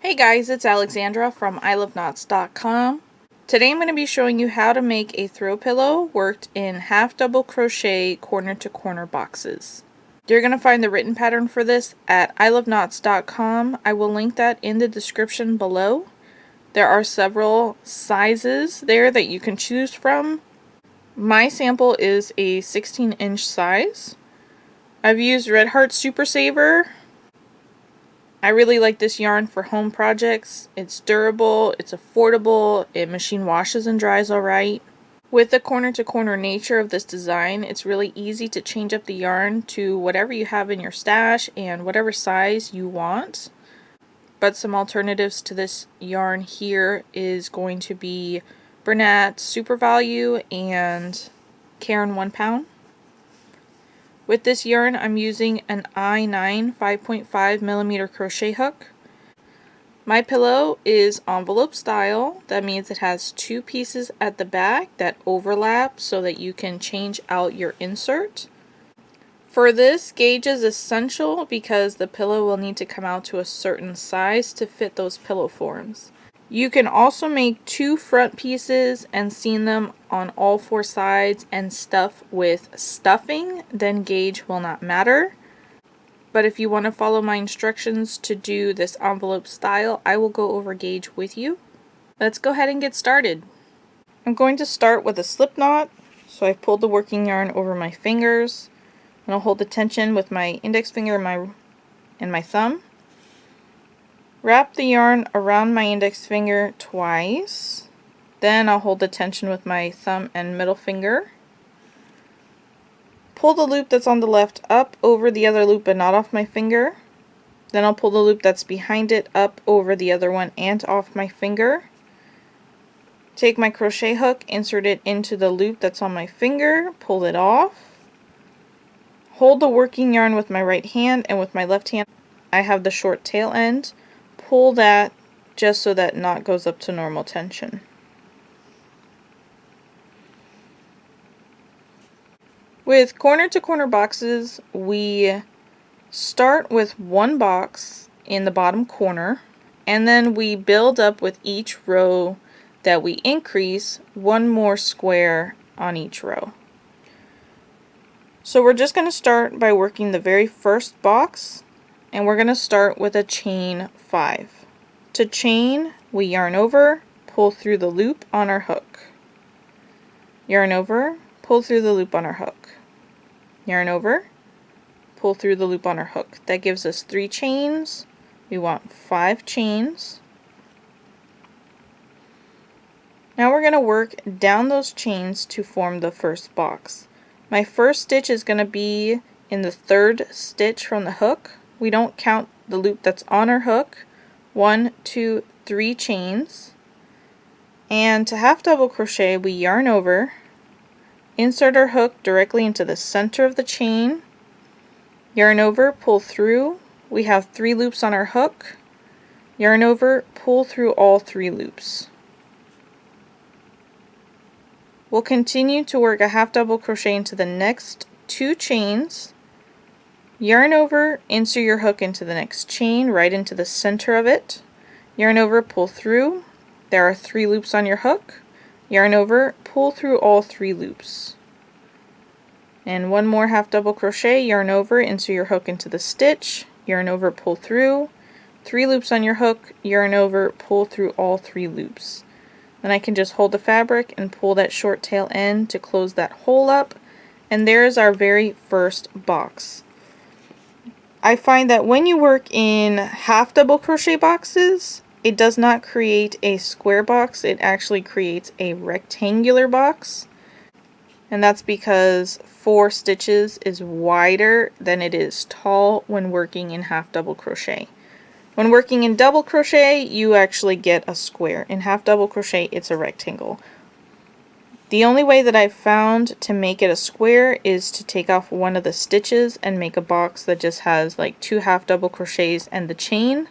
Hey guys, it's Alexandra from iloveknots.com. Today I'm going to be showing you how to make a throw pillow worked in half double crochet corner to corner boxes. You're going to find the written pattern for this at iloveknots.com. I will link that in the description below. There are several sizes there that you can choose from. My sample is a 16-inch size. I've used Red Heart Super Saver. I really like this yarn for home projects. It's durable, it's affordable, it machine washes and dries alright. With the corner to corner nature of this design, it's really easy to change up the yarn to whatever you have in your stash and whatever size you want. But some alternatives to this yarn here is going to be Bernat Super Value and Caron 1 pound. With this yarn, I'm using an I9 5.5mm crochet hook. My pillow is envelope style. That means it has two pieces at the back that overlap so that you can change out your insert. For this, gauge is essential because the pillow will need to come out to a certain size to fit those pillow forms. You can also make two front pieces and seam them on all four sides and stuff with stuffing, then gauge will not matter. But if you want to follow my instructions to do this envelope style, I will go over gauge with you. Let's go ahead and get started. I'm going to start with a slip knot. So I've pulled the working yarn over my fingers, and I'll hold the tension with my index finger and my thumb. Wrap the yarn around my index finger twice, then I'll hold the tension with my thumb and middle finger. Pull the loop that's on the left up over the other loop but not off my finger. Then I'll pull the loop that's behind it up over the other one and off my finger. Take my crochet hook, insert it into the loop that's on my finger, pull it off. Hold the working yarn with my right hand, and with my left hand I have the short tail end. Pull that just so that knot goes up to normal tension. With corner to corner boxes, we start with one box in the bottom corner, and then we build up with each row that we increase one more square on each row. So we're just going to start by working the very first box, and we're going to start with a chain 5. To chain, we yarn over, pull through the loop on our hook. Yarn over, pull through the loop on our hook. Yarn over, pull through the loop on our hook. That gives us 3 chains. We want 5 chains. Now we're going to work down those chains to form the first box. My first stitch is going to be in the 3rd stitch from the hook. We don't count the loop that's on our hook. 1, 2, 3 chains. And to half double crochet, we yarn over, insert our hook directly into the center of the chain, yarn over, pull through. We have 3 loops on our hook. Yarn over, pull through all 3 loops. We'll continue to work a half double crochet into the next 2 chains. Yarn over, insert your hook into the next chain, right into the center of it. Yarn over, pull through. There are 3 loops on your hook. Yarn over, pull through all 3 loops. And one more half double crochet, yarn over, insert your hook into the stitch. Yarn over, pull through. 3 loops on your hook, yarn over, pull through all 3 loops. Then I can just hold the fabric and pull that short tail end to close that hole up. And there's our very first box. I find that when you work in half double crochet boxes, it does not create a square box, it actually creates a rectangular box. And that's because 4 stitches is wider than it is tall when working in half double crochet. When working in double crochet, you actually get a square. In half double crochet, it's a rectangle. The only way that I've found to make it a square is to take off one of the stitches and make a box that just has like 2 half double crochets and the chain.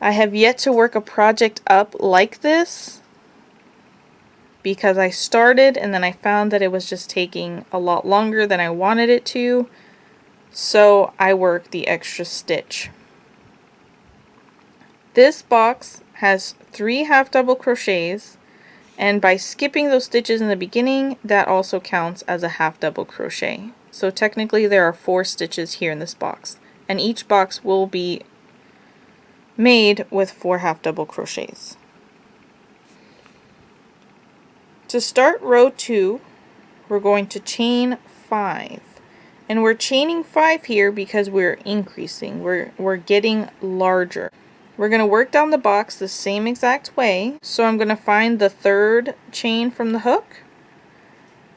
I have yet to work a project up like this because I started and then I found that it was just taking a lot longer than I wanted it to, so I worked the extra stitch. This box has 3 half double crochets, and by skipping those stitches in the beginning, that also counts as a half double crochet. So technically there are 4 stitches here in this box, and each box will be made with 4 half double crochets. To start row 2, we're going to chain 5. And we're chaining 5 here because we're increasing. We're getting larger. We're going to work down the box the same exact way. So I'm going to find the 3rd chain from the hook,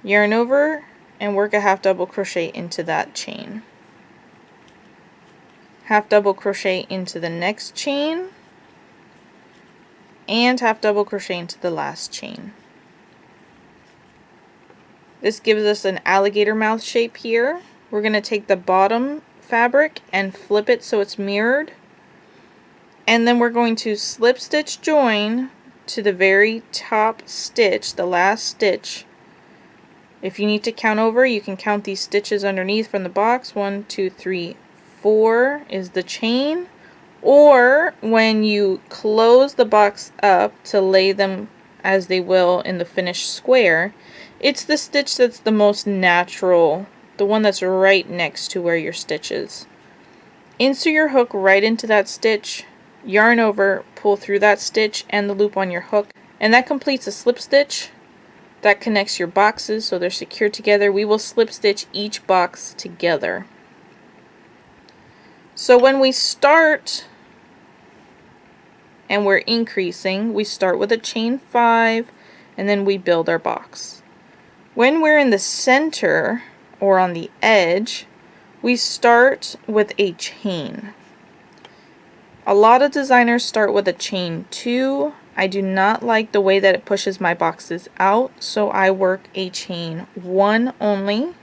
yarn over, and work a half double crochet into that chain. Half double crochet into the next chain, and half double crochet into the last chain. This gives us an alligator mouth shape here. We're going to take the bottom fabric and flip it so it's mirrored. And then we're going to slip stitch join to the very top stitch, the last stitch. If you need to count over, you can count these stitches underneath from the box. 1, 2, 3, 4 is the chain. Or when you close the box up to lay them as they will in the finished square, it's the stitch that's the most natural, the one that's right next to where your stitch is. Insert your hook right into that stitch, yarn over, pull through that stitch and the loop on your hook, and that completes a slip stitch. That connects your boxes so they're secured together. We will slip stitch each box together. So when we start and we're increasing, we start with a chain 5 and then we build our box. When we're in the center or on the edge, we start with a chain. A lot of designers start with a chain 2. I do not like the way that it pushes my boxes out, so I work a chain 1 only.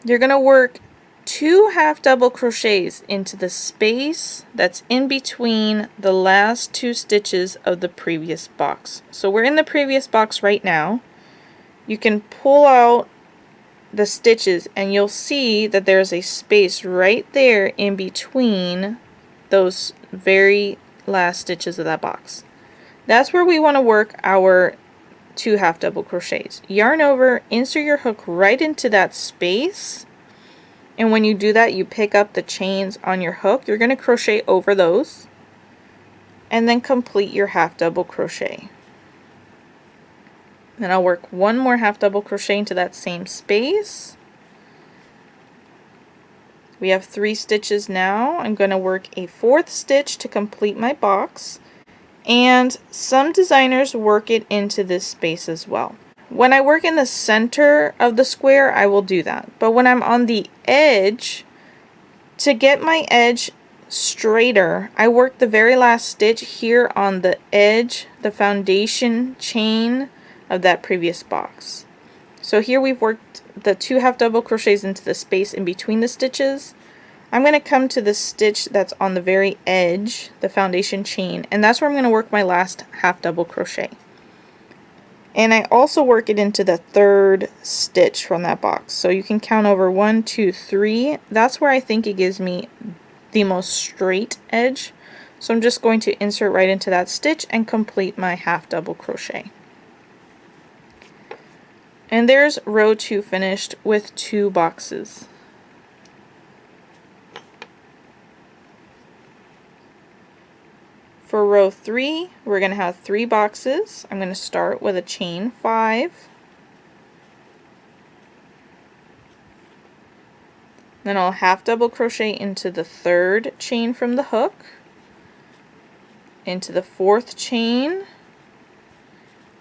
You're going to work 2 half double crochets into the space that's in between the last 2 stitches of the previous box. So we're in the previous box right now. You can pull out the stitches and you'll see that there's a space right there in between those very last stitches of that box. That's where we want to work our 2 half double crochets. Yarn over, insert your hook right into that space, and when you do that you pick up the chains on your hook. You're going to crochet over those and then complete your half double crochet. Then I'll work 1 more half double crochet into that same space. We have 3 stitches now. I'm going to work a 4th stitch to complete my box, and some designers work it into this space as well. When I work in the center of the square, I will do that, but when I'm on the edge, to get my edge straighter, I work the very last stitch here on the edge, the foundation chain of that previous box. So here we've worked the 2 half double crochets into the space in between the stitches. I'm going to come to the stitch that's on the very edge, the foundation chain, and that's where I'm going to work my last half double crochet. And I also work it into the 3rd stitch from that box. So you can count over 1, 2, 3. That's where I think it gives me the most straight edge. So I'm just going to insert right into that stitch and complete my half double crochet. And there's row 2 finished with 2 boxes. For row 3, we're going to have 3 boxes. I'm going to start with a chain 5. Then I'll half double crochet into the 3rd chain from the hook, into the 4th chain,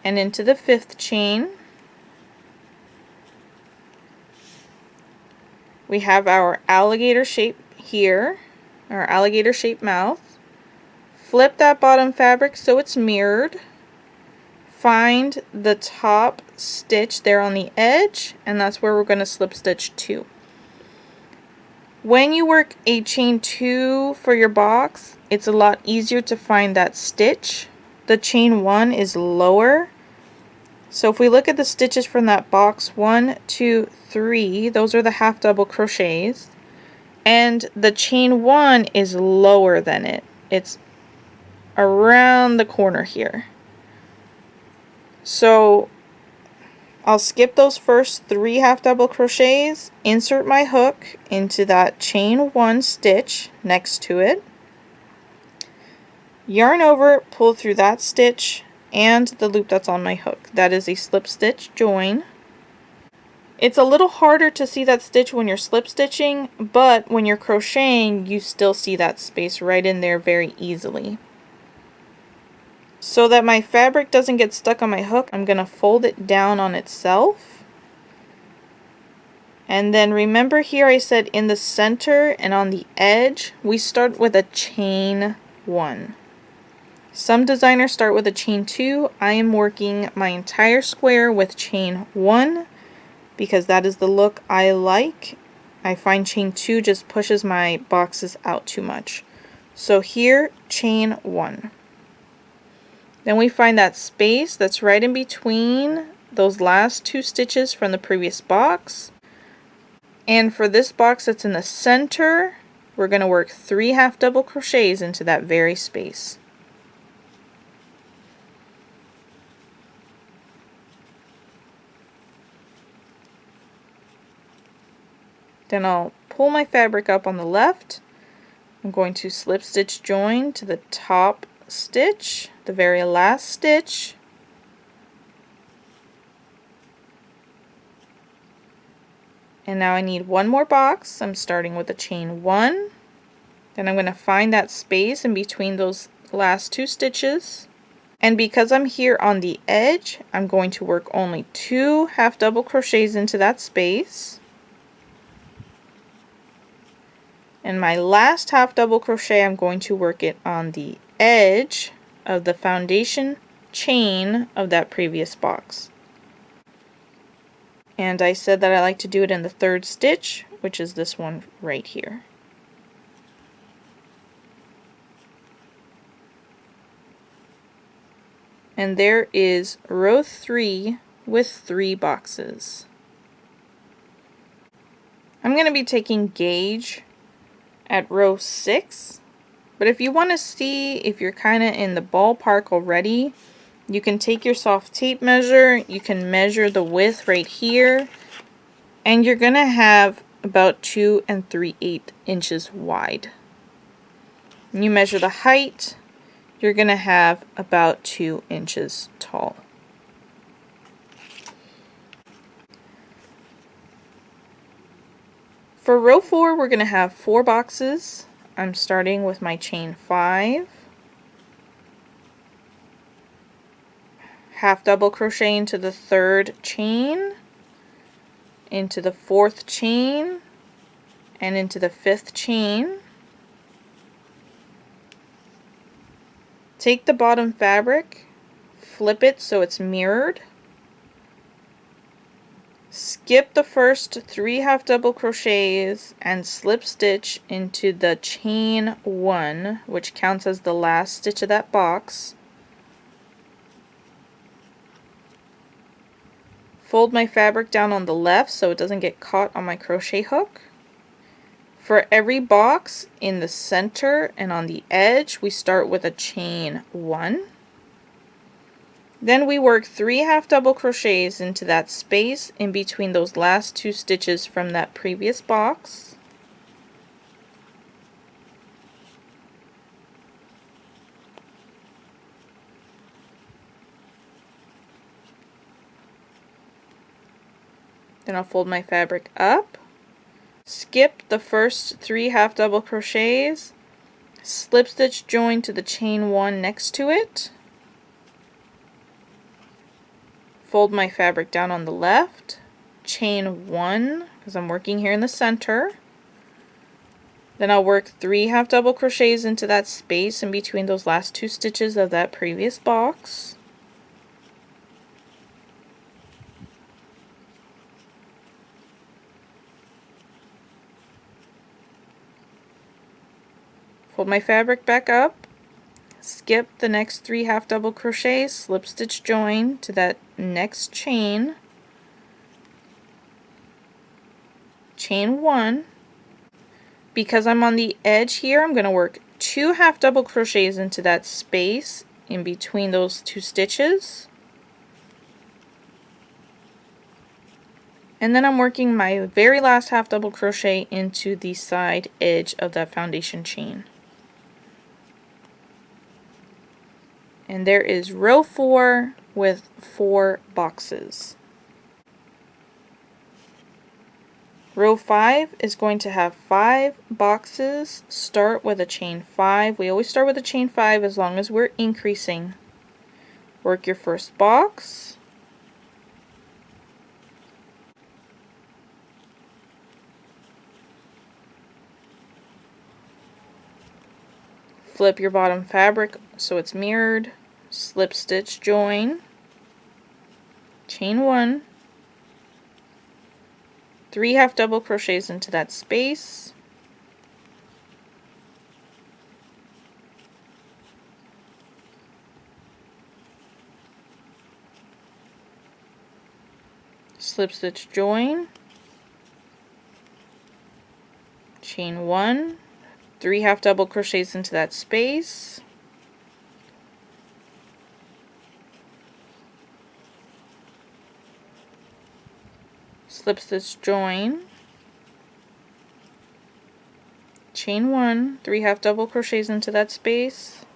and into the 5th chain. We have our alligator shape here, our alligator shaped mouth. Flip that bottom fabric so it's mirrored. Find the top stitch there on the edge, and that's where we're going to slip stitch 2. When you work a chain 2 for your box, it's a lot easier to find that stitch. The chain 1 is lower. So if we look at the stitches from that box, 1, 2, 3, those are the half double crochets. And the chain 1 is lower than it. It's around the corner here. So I'll skip those first 3 half double crochets, insert my hook into that chain 1 stitch next to it, yarn over, pull through that stitch and the loop that's on my hook. That is a slip stitch join. It's a little harder to see that stitch when you're slip stitching, but when you're crocheting you still see that space right in there very easily. So that my fabric doesn't get stuck on my hook, I'm going to fold it down on itself. And then remember here I said in the center and on the edge, we start with a chain 1. Some designers start with a chain 2. I am working my entire square with chain 1 because that is the look I like. I find chain 2 just pushes my boxes out too much. So here, chain 1. Then we find that space that's right in between those last 2 stitches from the previous box. And for this box that's in the center, we're going to work 3 half double crochets into that very space. Then I'll pull my fabric up on the left. I'm going to slip stitch join to the top stitch, the very last stitch, and now I need one more box. I'm starting with a chain 1, then I'm going to find that space in between those last 2 stitches, and because I'm here on the edge I'm going to work only 2 half double crochets into that space, and my last half double crochet I'm going to work it on the edge of the foundation chain of that previous box. And I said that I like to do it in the 3rd stitch, which is this one right here. And there is row 3 with 3 boxes. I'm going to be taking gauge at row 6. But if you want to see if you're kind of in the ballpark already, you can take your soft tape measure, you can measure the width right here, and you're going to have about 2 3/8 inches wide. And you measure the height, you're going to have about 2 inches tall. For row 4, we're going to have 4 boxes. I'm starting with my chain 5, half double crochet into the 3rd chain, into the 4th chain, and into the 5th chain. Take the bottom fabric, flip it so it's mirrored, skip the first 3 half double crochets and slip stitch into the chain 1, which counts as the last stitch of that box. Fold my fabric down on the left so it doesn't get caught on my crochet hook. For every box in the center and on the edge, we start with a chain 1. Then we work 3 half double crochets into that space in between those last 2 stitches from that previous box. Then I'll fold my fabric up, skip the first 3 half double crochets, slip stitch join to the chain 1 next to it, fold my fabric down on the left, chain 1 because I'm working here in the center. Then I'll work 3 half double crochets into that space in between those last 2 stitches of that previous box. Fold my fabric back up, skip the next 3 half double crochets, slip stitch join to that next chain, chain 1, Because I'm on the edge here, I'm going to work 2 half double crochets into that space in between those 2 stitches. And then I'm working my very last half double crochet into the side edge of that foundation chain. And there is row 4 with 4 boxes. Row 5 is going to have 5 boxes. Start with a chain 5. We always start with a chain 5 as long as we're increasing. Work your first box. Flip your bottom fabric so it's mirrored. Slip stitch join. Chain 1. 3 half double crochets into that space. Slip stitch join. Chain 1. 3 half double crochets into that space. Slip stitch join. Chain 1, 3 half double crochets into that space.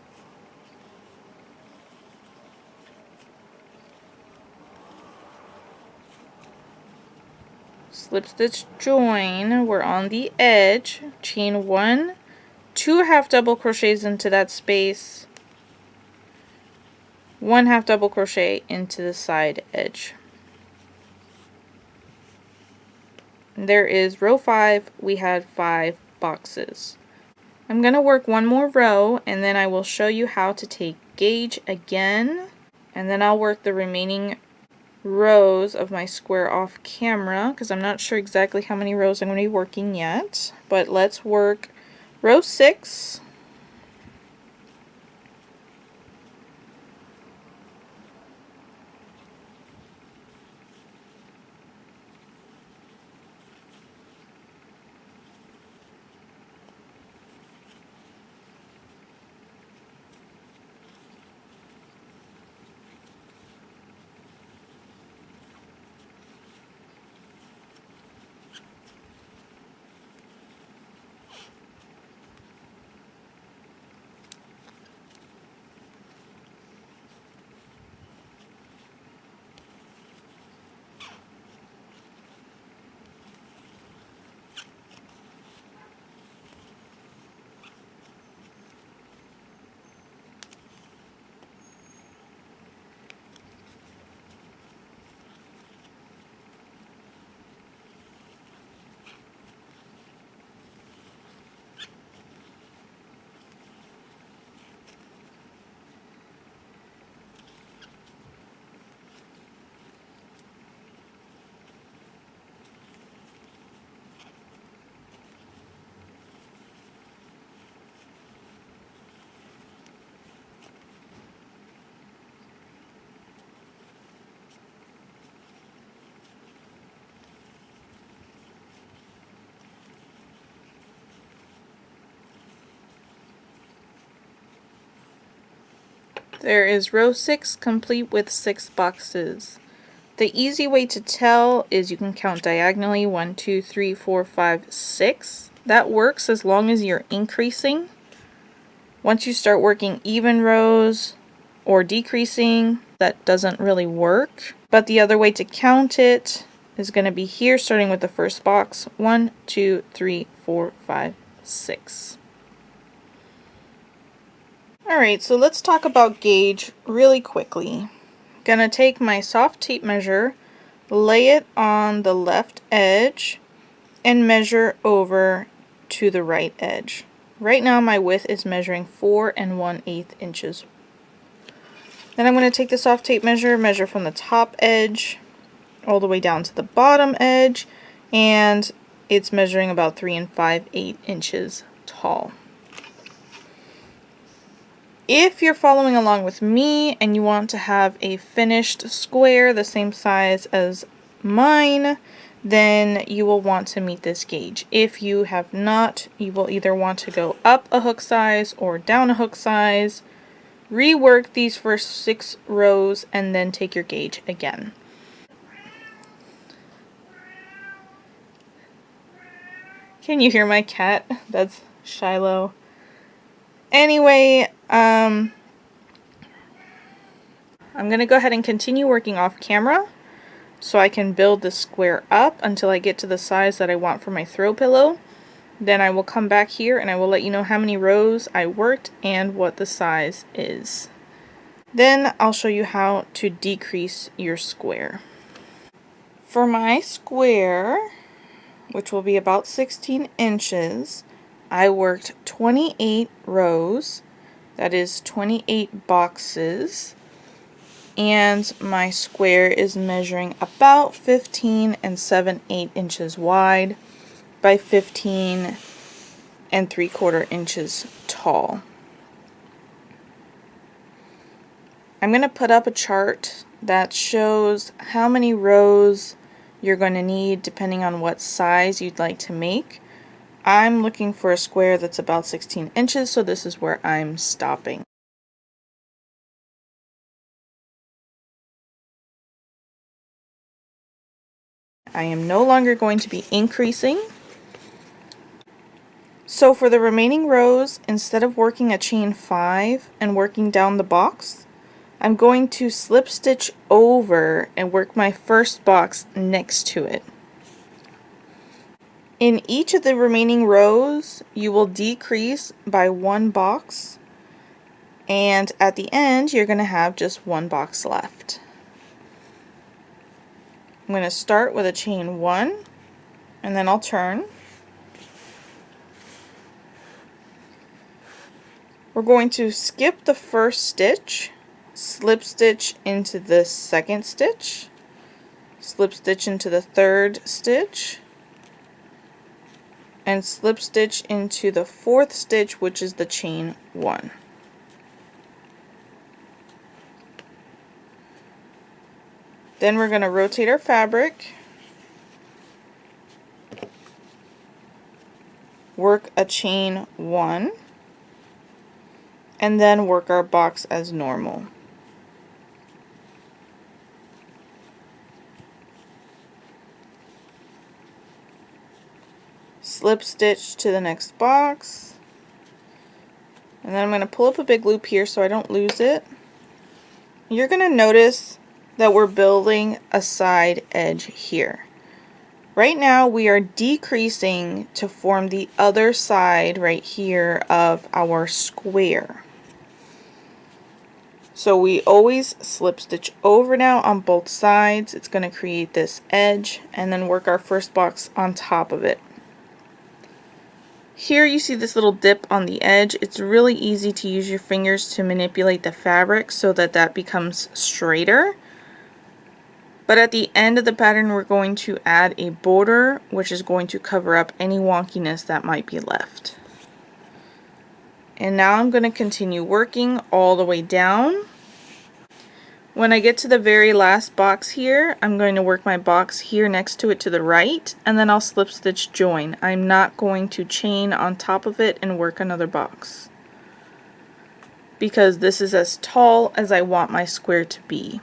Slip stitch join. We're on the edge. Chain 1, 2 half double crochets into that space. 1 half double crochet into the side edge. There is row 5. We had 5 boxes. I'm going to work one more row and then I will show you how to take gauge again, and then I'll work the remaining rows of my square off camera because I'm not sure exactly how many rows I'm going to be working yet. But let's work row 6. There is row 6 complete with 6 boxes. The easy way to tell is you can count diagonally 1, 2, 3, 4, 5, 6. That works as long as you're increasing. Once you start working even rows or decreasing, that doesn't really work. But the other way to count it is going to be here, starting with the first box. 1, 2, 3, 4, 5, 6. Alright, so let's talk about gauge really quickly. I'm gonna take my soft tape measure, lay it on the left edge, and measure over to the right edge. Right now my width is measuring 4 1/8 inches. Then I'm going to take the soft tape measure, measure from the top edge all the way down to the bottom edge, and it's measuring about 3 5/8 inches tall. If you're following along with me and you want to have a finished square the same size as mine, then you will want to meet this gauge. If you have not, you will either want to go up a hook size or down a hook size, rework these first 6 rows, and then take your gauge again. Can you hear my cat? That's Shiloh. Anyway, I'm going to go ahead and continue working off camera so I can build the square up until I get to the size that I want for my throw pillow. Then I will come back here and I will let you know how many rows I worked and what the size is. Then I'll show you how to decrease your square. For my square, which will be about 16 inches, I worked 28 rows, that is 28 boxes, and my square is measuring about 15 7/8 inches wide by 15 3/4 inches tall. I'm going to put up a chart that shows how many rows you're going to need depending on what size you'd like to make. I'm looking for a square that's about 16 inches, so this is where I'm stopping. I am no longer going to be increasing. So for the remaining rows, instead of working a chain 5 and working down the box, I'm going to slip stitch over and work my first box next to it. In each of the remaining rows, you will decrease by 1 box, and at the end, you're going to have just 1 box left. I'm going to start with a chain 1, and then I'll turn. We're going to skip the first stitch, slip stitch into the second stitch, slip stitch into the third stitch, and slip stitch into the fourth stitch, which is the chain 1. Then we're going to rotate our fabric, work a chain 1, and then work our box as normal. Slip stitch to the next box, and then I'm going to pull up a big loop here so I don't lose it. You're going to notice that we're building a side edge here. Right now we are decreasing to form the other side right here of our square. So we always slip stitch over now on both sides. It's going to create this edge, and then work our first box on top of it. Here you see this little dip on the edge. It's really easy to use your fingers to manipulate the fabric so that that becomes straighter. But at the end of the pattern, we're going to add a border, which is going to cover up any wonkiness that might be left. And now I'm going to continue working all the way down. When I get to the very last box here, I'm going to work my box here next to it to the right, and then I'll slip stitch join. I'm not going to chain on top of it and work another box, because this is as tall as I want my square to be.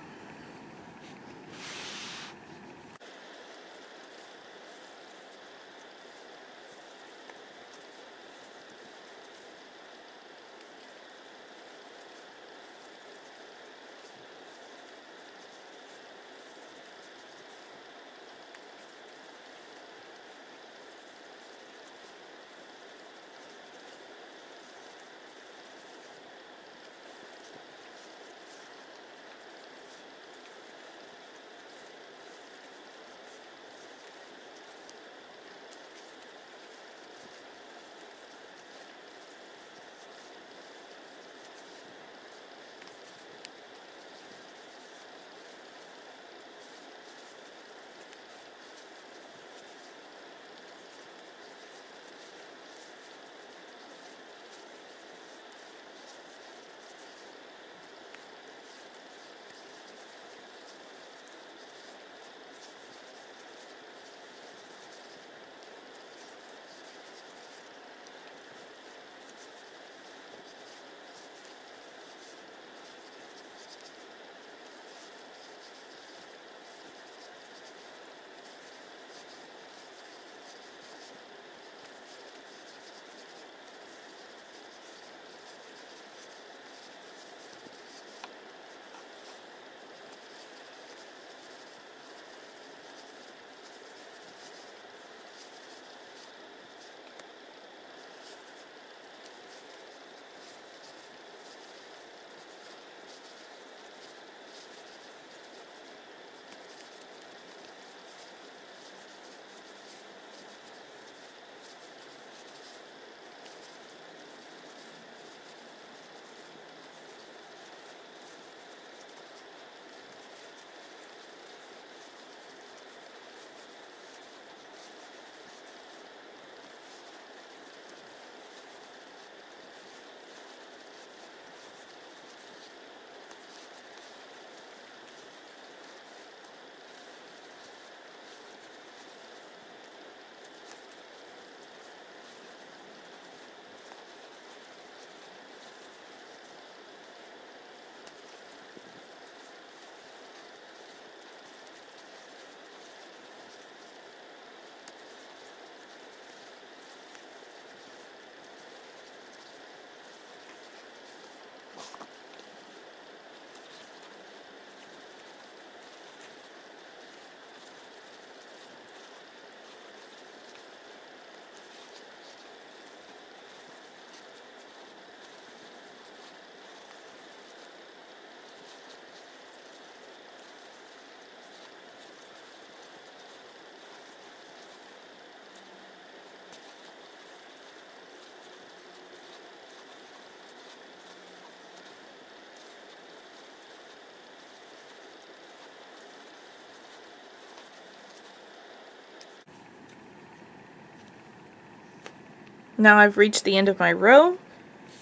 Now I've reached the end of my row.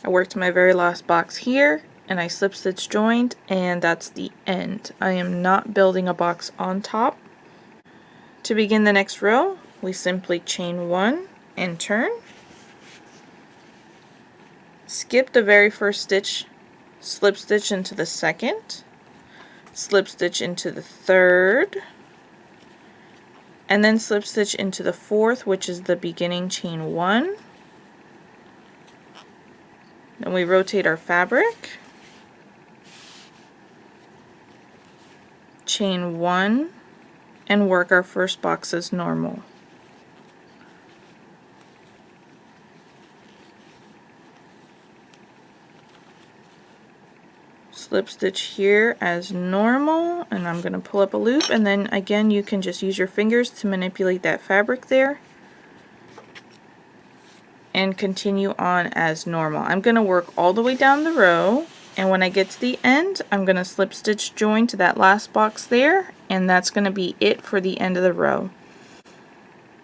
I worked my very last box here and I slip stitch joined, and that's the end. I am not building a box on top. To begin the next row, we simply chain 1 and turn. Skip the very first stitch, slip stitch into the second, slip stitch into the third, and then slip stitch into the fourth, which is the beginning chain 1. Then we rotate our fabric, chain 1, and work our first box as normal. Slip stitch here as normal, and I'm going to pull up a loop, and then again you can just use your fingers to manipulate that fabric there and continue on as normal. I'm going to work all the way down the row, and when I get to the end I'm going to slip stitch join to that last box there, and that's going to be it for the end of the row.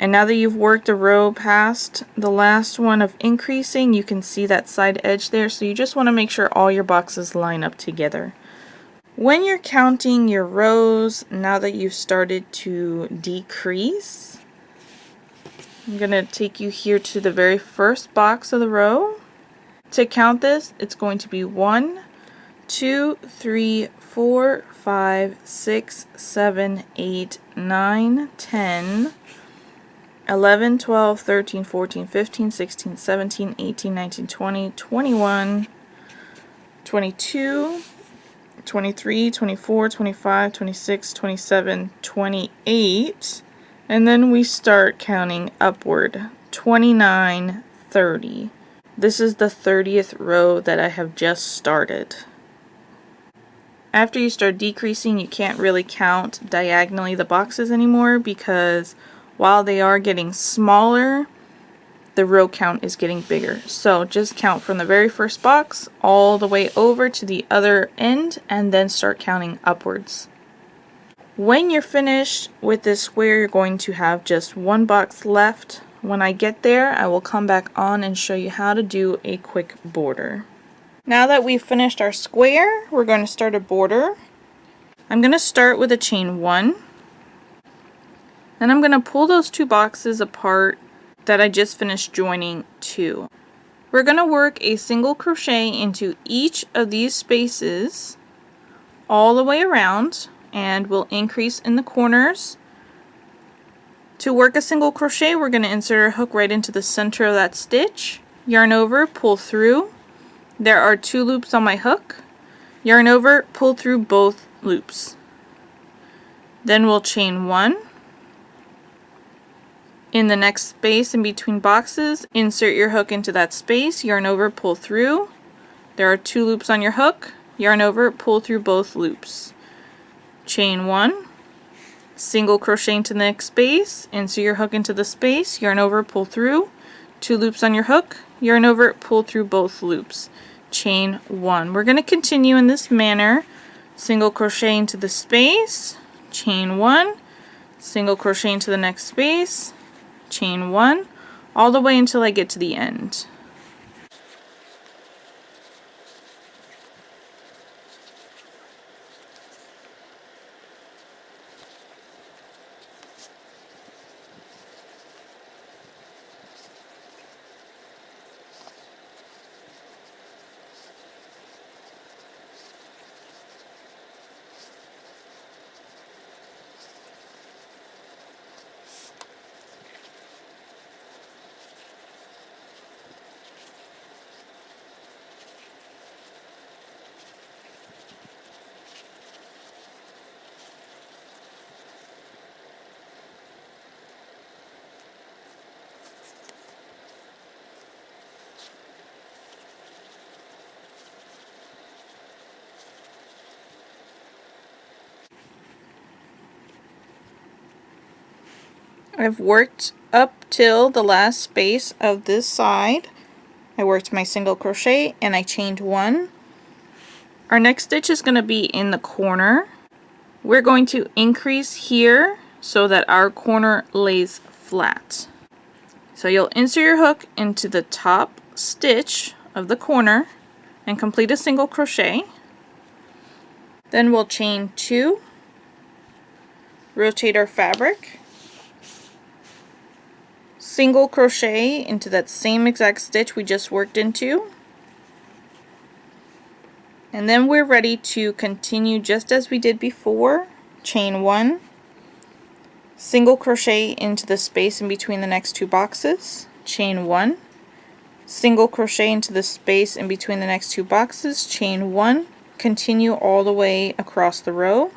And now that you've worked a row past the last one of increasing, you can see that side edge there, so you just want to make sure all your boxes line up together. When you're counting your rows, now that you've started to decrease, I'm going to take you here to the very first box of the row. To count this, it's going to be 1, 2, 3, 4, 5, 6, 7, 8, 9, 10, 11, 12, 13, 14, 15, 16, 17, 18, 19, 20, 21, 22, 23, 24, 25, 26, 27, 28, and then we start counting upward. 29, 30. This is the 30th row that I have just started. After you start decreasing, you can't really count diagonally the boxes anymore, because while they are getting smaller, the row count is getting bigger. So just count from the very first box all the way over to the other end, and then start counting upwards. When you're finished with this square, you're going to have just one box left. When I get there, I will come back on and show you how to do a quick border. Now that we've finished our square, we're going to start a border. I'm going to start with a chain 1. Then I'm going to pull those two boxes apart that I just finished joining to. We're going to work a single crochet into each of these spaces all the way around, and we'll increase in the corners. To work a single crochet, we're going to insert our hook right into the center of that stitch, yarn over, pull through. There are 2 loops on my hook. Yarn over, pull through both loops. Then we'll chain 1. In the next space in between boxes, insert your hook into that space, yarn over, pull through. There are 2 loops on your hook, yarn over, pull through both loops. Chain 1, single crochet into the next space, insert your hook into the space, yarn over, pull through. 2 loops on your hook, yarn over, pull through both loops. Chain 1. We're going to continue in this manner. Single crochet into the space, chain 1, single crochet into the next space, chain 1, all the way until I get to the end. I've worked up till the last space of this side. I worked my single crochet and I chained 1. Our next stitch is going to be in the corner. We're going to increase here so that our corner lays flat. So you'll insert your hook into the top stitch of the corner and complete a single crochet. Then we'll chain 2, rotate our fabric, single crochet into that same exact stitch we just worked into, and then we're ready to continue just as we did before. Chain 1, single crochet into the space in between the next 2 boxes, chain 1, single crochet into the space in between the next 2 boxes, chain 1, continue all the way across the row.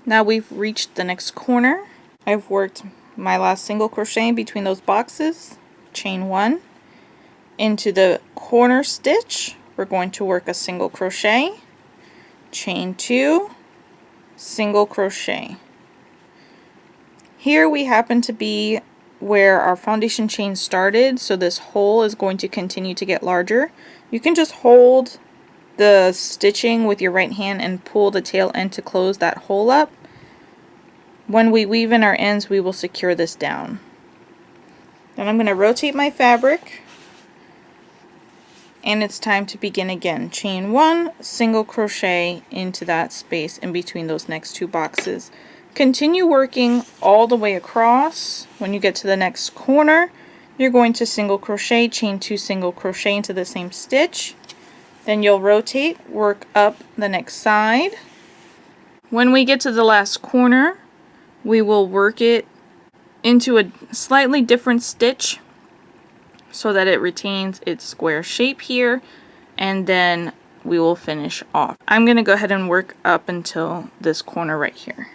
Now we've reached the next corner. I've worked my last single crochet between those boxes, chain 1, into the corner stitch we're going to work a single crochet, chain 2, single crochet. Here we happen to be where our foundation chain started, so this hole is going to continue to get larger. You can just hold the stitching with your right hand and pull the tail end to close that hole up. When we weave in our ends, we will secure this down. Then I'm going to rotate my fabric, and it's time to begin again. Chain 1, single crochet into that space in between those next 2 boxes. Continue working all the way across. When you get to the next corner, you're going to single crochet, chain 2 single crochet into the same stitch. Then you'll rotate, work up the next side. When we get to the last corner, we will work it into a slightly different stitch so that it retains its square shape here, and then we will finish off. I'm going to go ahead and work up until this corner right here.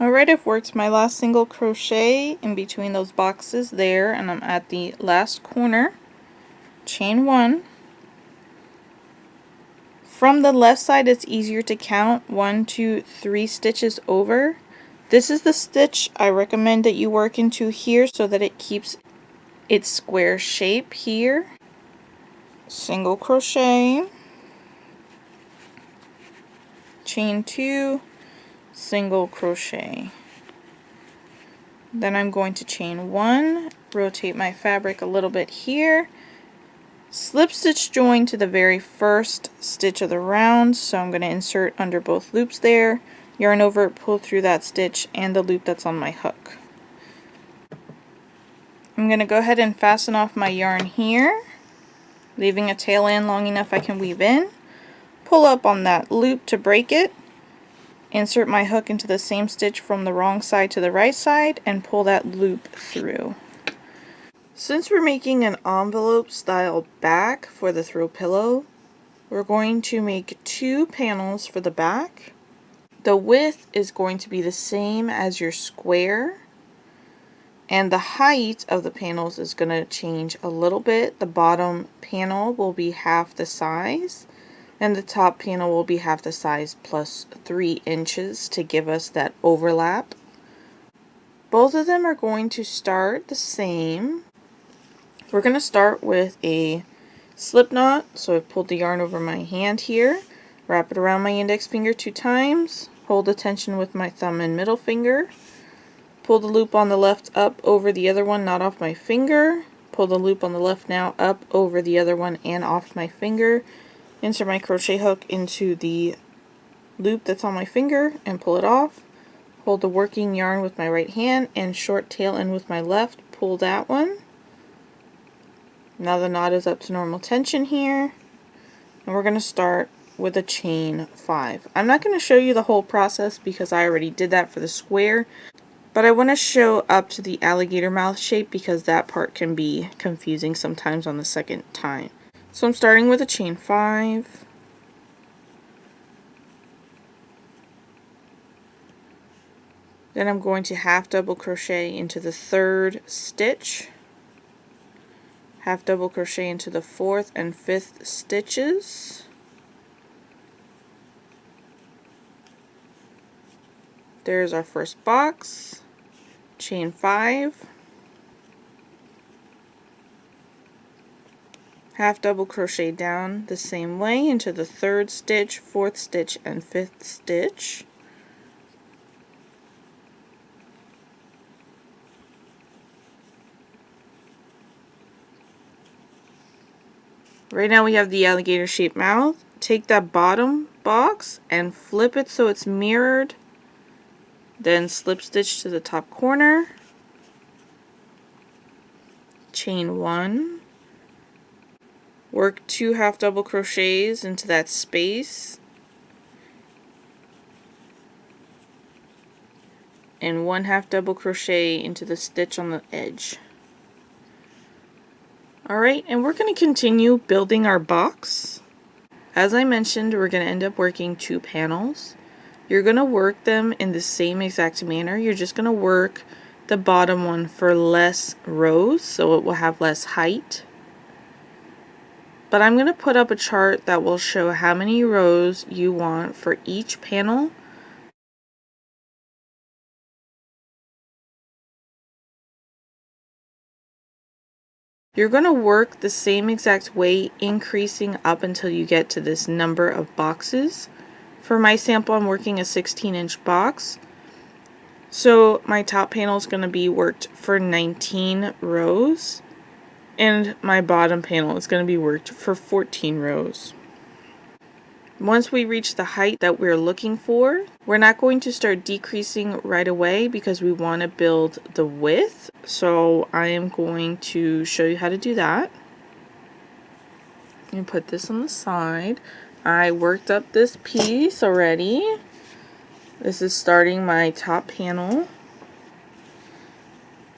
Alright, I've worked my last single crochet in between those boxes there, and I'm at the last corner. Chain 1. From the left side, it's easier to count 1, 2, 3 stitches over. This is the stitch I recommend that you work into here so that it keeps its square shape here. Single crochet, chain 2, single crochet. Then I'm going to chain 1, rotate my fabric a little bit here, slip stitch join to the very first stitch of the round, so I'm going to insert under both loops there, yarn over, pull through that stitch and the loop that's on my hook. I'm going to go ahead and fasten off my yarn here, leaving a tail end long enough I can weave in, pull up on that loop to break it, insert my hook into the same stitch from the wrong side to the right side, and pull that loop through. Since we're making an envelope style back for the throw pillow, we're going to make 2 panels for the back. The width is going to be the same as your square, and the height of the panels is going to change a little bit. The bottom panel will be half the size, and the top panel will be half the size plus 3 inches to give us that overlap. Both of them are going to start the same. We're going to start with a slip knot. So I've pulled the yarn over my hand here, wrap it around my index finger 2 times, hold the tension with my thumb and middle finger, pull the loop on the left up over the other one, not off my finger, pull the loop on the left now up over the other one and off my finger, insert my crochet hook into the loop that's on my finger and pull it off. Hold the working yarn with my right hand and short tail end with my left, pull that one. Now the knot is up to normal tension here, and we're going to start with a chain 5. I'm not going to show you the whole process because I already did that for the square, but I want to show up to the alligator mouth shape because that part can be confusing sometimes on the second time. So I'm starting with a chain 5, then I'm going to half double crochet into the 3rd stitch, half double crochet into the 4th and 5th stitches, there's our first box, chain 5, half double crochet down the same way into the 3rd stitch, 4th stitch, and 5th stitch. Right now we have the alligator shaped mouth. Take that bottom box and flip it so it's mirrored. Then slip stitch to the top corner. Chain 1. Work 2 half double crochets into that space. And 1 half double crochet into the stitch on the edge. Alright, and we're going to continue building our box. As I mentioned, we're going to end up working 2 panels. You're going to work them in the same exact manner. You're just going to work the bottom one for less rows, so it will have less height. But I'm going to put up a chart that will show how many rows you want for each panel. You're going to work the same exact way, increasing up until you get to this number of boxes. For my sample, I'm working a 16-inch box. So my top panel is going to be worked for 19 rows. And my bottom panel is going to be worked for 14 rows. Once we reach the height that we're looking for, we're not going to start decreasing right away because we want to build the width. So I am going to show you how to do that. And put this on the side. I worked up this piece already. This is starting my top panel,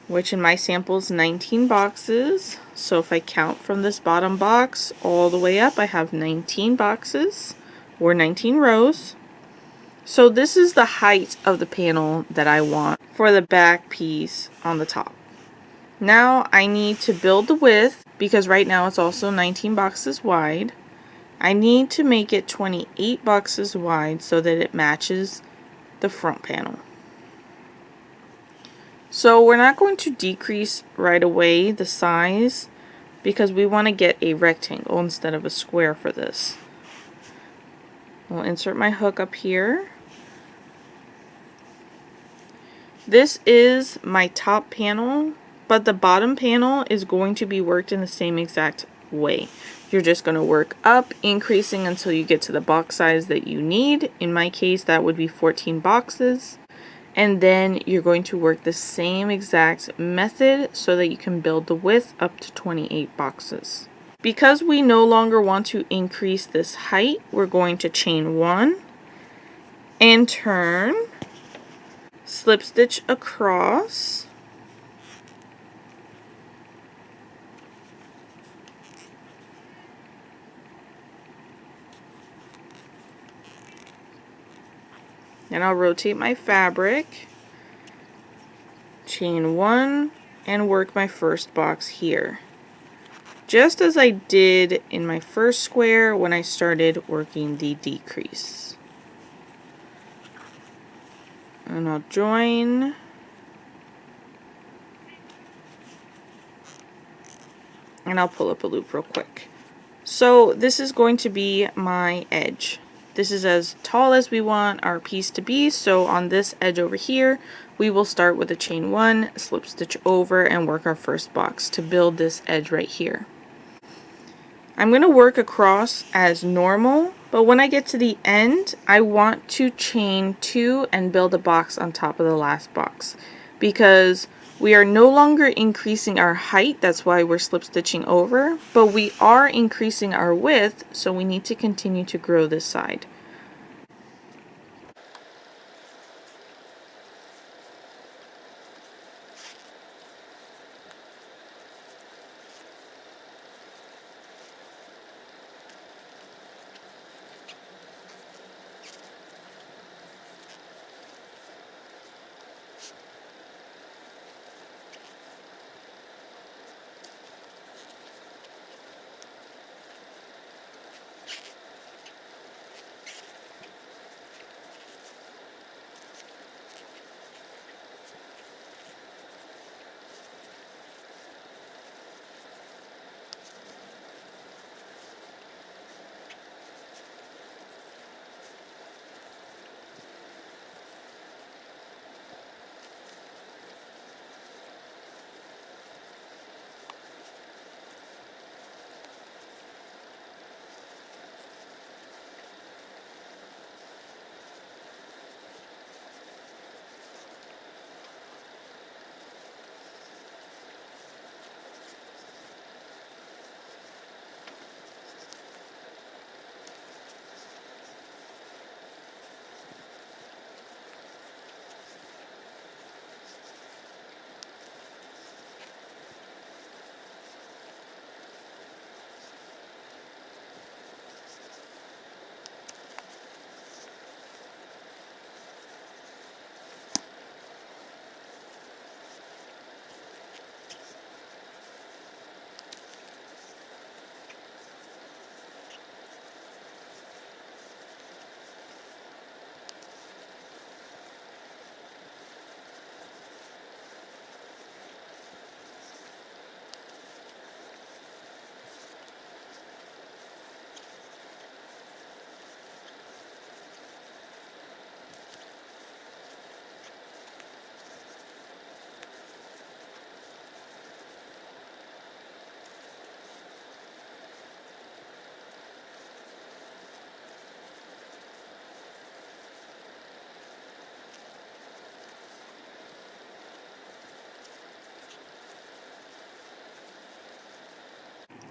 which in my sample is 19 boxes. So if I count from this bottom box all the way up, I have 19 boxes. Or 19 rows. So this is the height of the panel that I want for the back piece on the top. Now I need to build the width because right now it's also 19 boxes wide. I need to make it 28 boxes wide so that it matches the front panel. So we're not going to decrease right away the size because we want to get a rectangle instead of a square for this. I'll insert my hook up here. This is my top panel, but the bottom panel is going to be worked in the same exact way. You're just going to work up, increasing until you get to the box size that you need. In my case, that would be 14 boxes. And then you're going to work the same exact method so that you can build the width up to 28 boxes. Because we no longer want to increase this height, we're going to chain 1 and turn, slip stitch across, and I'll rotate my fabric, chain 1, and work my first box here. Just as I did in my first square when I started working the decrease. And I'll join. And I'll pull up a loop real quick. So this is going to be my edge. This is as tall as we want our piece to be, so on this edge over here, we will start with a chain 1, slip stitch over, and work our first box to build this edge right here. I'm going to work across as normal, but when I get to the end, I want to chain 2 and build a box on top of the last box, because we are no longer increasing our height, that's why we're slip stitching over, but we are increasing our width, so we need to continue to grow this side.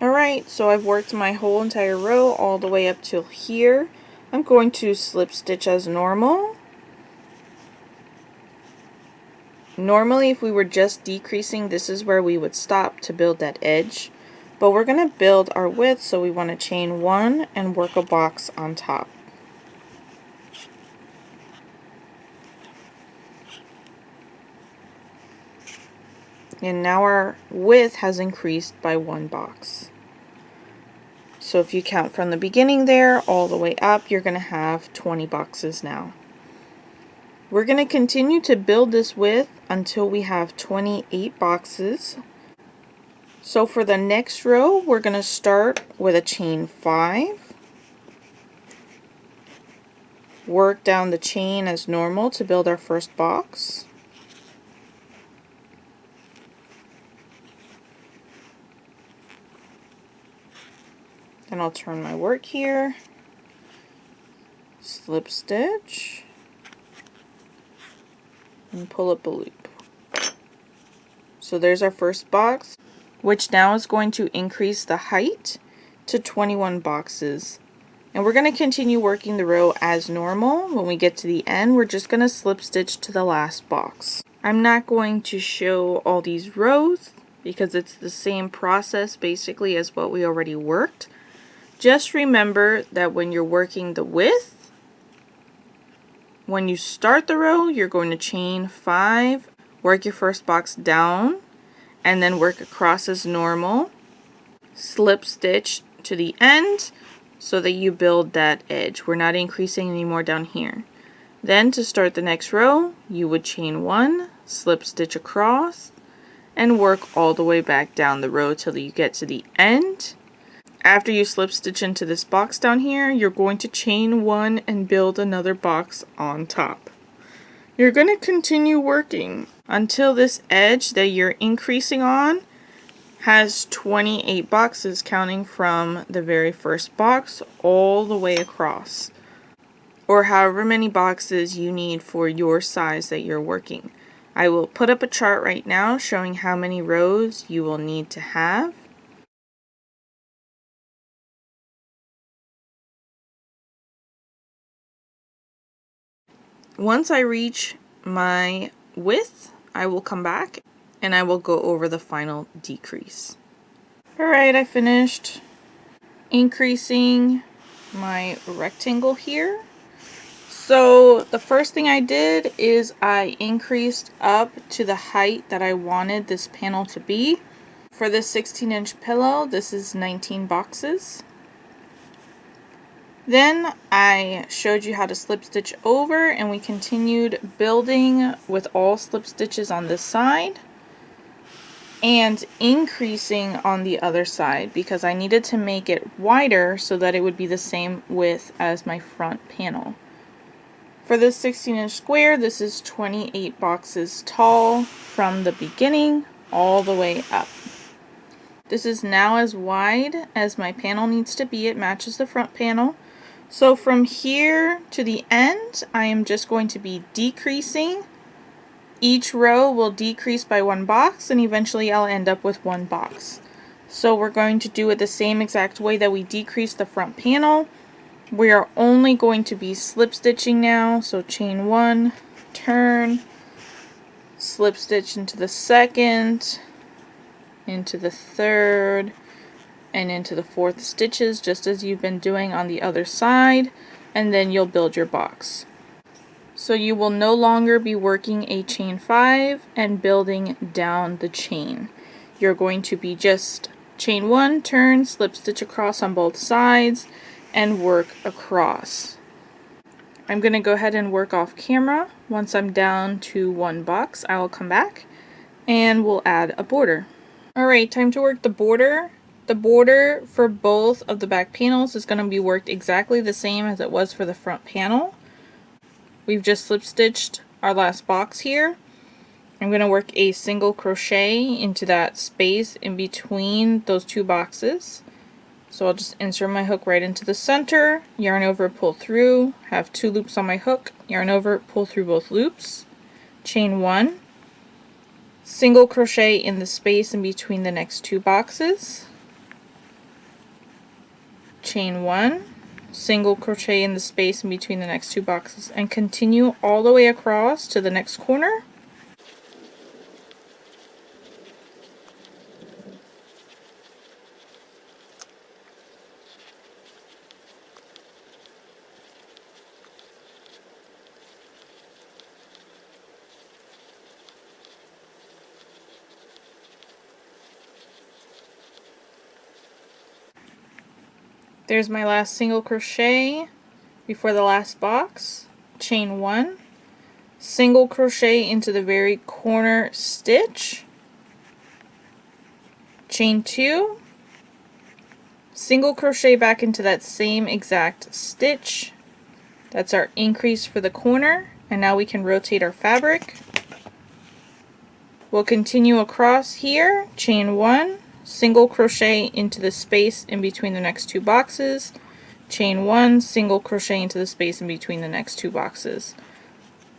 Alright, so I've worked my whole entire row all the way up till here. I'm going to slip stitch as normal. Normally, if we were just decreasing, this is where we would stop to build that edge. But we're going to build our width, so we want to chain 1 and work a box on top. And now our width has increased by 1 box. So if you count from the beginning there all the way up, you're going to have 20 boxes now. We're going to continue to build this width until we have 28 boxes. So for the next row, we're going to start with a chain 5. Work down the chain as normal to build our first box. Then I'll turn my work here, slip stitch, and pull up a loop. So there's our first box, which now is going to increase the height to 21 boxes. And we're going to continue working the row as normal. When we get to the end, we're just going to slip stitch to the last box. I'm not going to show all these rows because it's the same process basically as what we already worked. Just remember that when you're working the width, when you start the row, you're going to chain 5, work your first box down, and then work across as normal, slip stitch to the end so that you build that edge. We're not increasing anymore down here. Then to start the next row, you would chain 1, slip stitch across, and work all the way back down the row till you get to the end. After you slip stitch into this box down here, you're going to chain 1 and build another box on top. You're going to continue working until this edge that you're increasing on has 28 boxes, counting from the very first box all the way across, or however many boxes you need for your size that you're working. I will put up a chart right now showing how many rows you will need to have. Once I reach my width, I will come back and I will go over the final decrease. Alright, I finished increasing my rectangle here. So the first thing I did is I increased up to the height that I wanted this panel to be. For this 16-inch pillow, this is 19 boxes. Then I showed you how to slip stitch over, and we continued building with all slip stitches on this side and increasing on the other side because I needed to make it wider so that it would be the same width as my front panel. For this 16-inch square, this is 28 boxes tall from the beginning all the way up. This is now as wide as my panel needs to be. It matches the front panel. So from here to the end, I am just going to be decreasing. Each row will decrease by 1 box, and eventually I'll end up with 1 box. So we're going to do it the same exact way that we decreased the front panel. We are only going to be slip stitching now. So chain 1, turn, slip stitch into the second, into the third, and into the 4th stitches, just as you've been doing on the other side, and then you'll build your box. So you will no longer be working a chain 5 and building down the chain. You're going to be just chain 1, turn, slip stitch across on both sides, and work across. I'm going to go ahead and work off camera. Once I'm down to 1 box, I will come back and we'll add a border. Alright, time to work the border. The border for both of the back panels is going to be worked exactly the same as it was for the front panel. We've just slip stitched our last box here. I'm going to work a single crochet into that space in between those 2 boxes. So I'll just insert my hook right into the center, yarn over, pull through, have 2 loops on my hook, yarn over, pull through both loops, chain 1, single crochet in the space in between the next 2 boxes, chain 1, single crochet in the space in between the next 2 boxes, and continue all the way across to the next corner. There's my last single crochet before the last box, chain 1, single crochet into the very corner stitch, chain 2, single crochet back into that same exact stitch. That's our increase for the corner, and now we can rotate our fabric. We'll continue across here, chain 1, single crochet into the space in between the next 2 boxes, chain 1, single crochet into the space in between the next 2 boxes.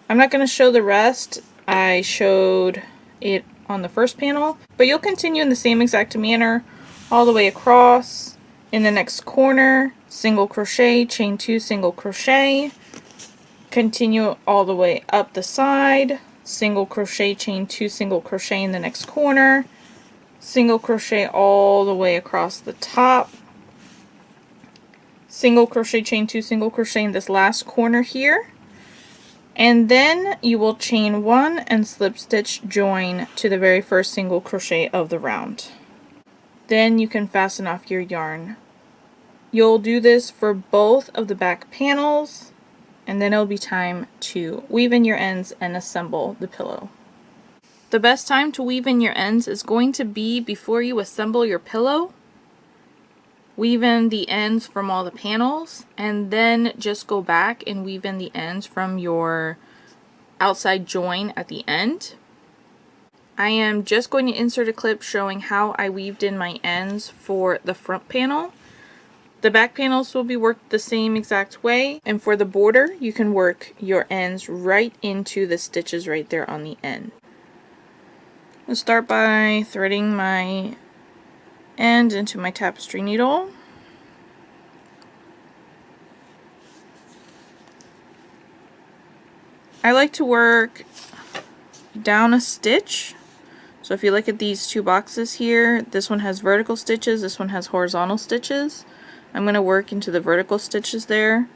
I'm not going to show the rest. I showed it on the first panel, but you'll continue in the same exact manner all the way across. In the next corner, single crochet, chain 2, single crochet, continue all the way up the side, single crochet, chain 2, single crochet in the next corner, single crochet all the way across the top, single crochet, chain 2, single crochet in this last corner here, and then you will chain 1 and slip stitch join to the very first single crochet of the round. Then you can fasten off your yarn. You'll do this for both of the back panels, and then it'll be time to weave in your ends and assemble the pillow. The best time to weave in your ends is going to be before you assemble your pillow. Weave in the ends from all the panels, and then just go back and weave in the ends from your outside join at the end. I am just going to insert a clip showing how I weaved in my ends for the front panel. The back panels will be worked the same exact way, and for the border you can work your ends right into the stitches right there on the end. I'll start by threading my end into my tapestry needle. I like to work down a stitch. So if you look at these 2 boxes here, this one has vertical stitches, this one has horizontal stitches. I'm going to work into the vertical stitches there.